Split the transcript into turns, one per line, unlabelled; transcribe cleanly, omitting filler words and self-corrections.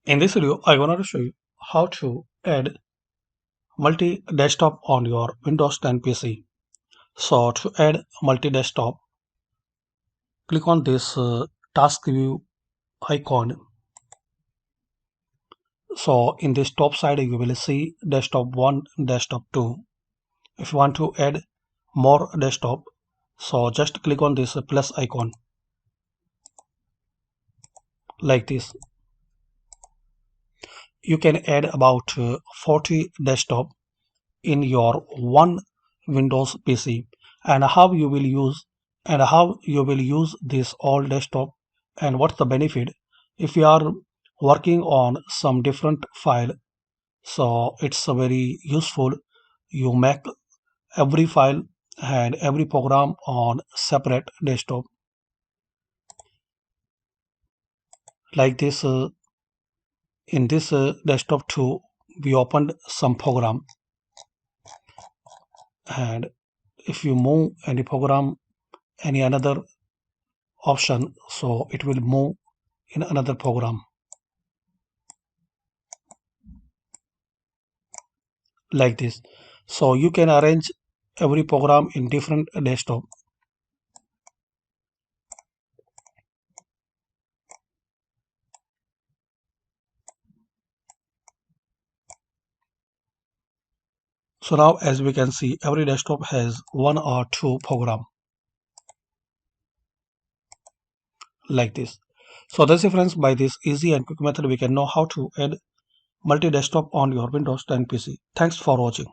In this video, I'm going to show you how to add multi-desktop on your Windows 10 PC. So to add multi-desktop, click on this task view icon. So in this top side, you will see desktop 1, desktop 2. If you want to add more desktop, so just click on this plus icon like this. You can add about 40 desktop in your one Windows PC, and how you will use this all desktop and what's the benefit if you are working on some different file. So it's very useful. You make every file and every program on separate desktop like this. In this desktop 2, we opened some program, and if you move any program any another option, so it will move in another program like this. So you can arrange every program in different desktop. So now as we can see, every desktop has one or two program like this. So that's it friends. By this easy and quick method, we can know how to add multi-desktop on your Windows 10 PC. Thanks for watching.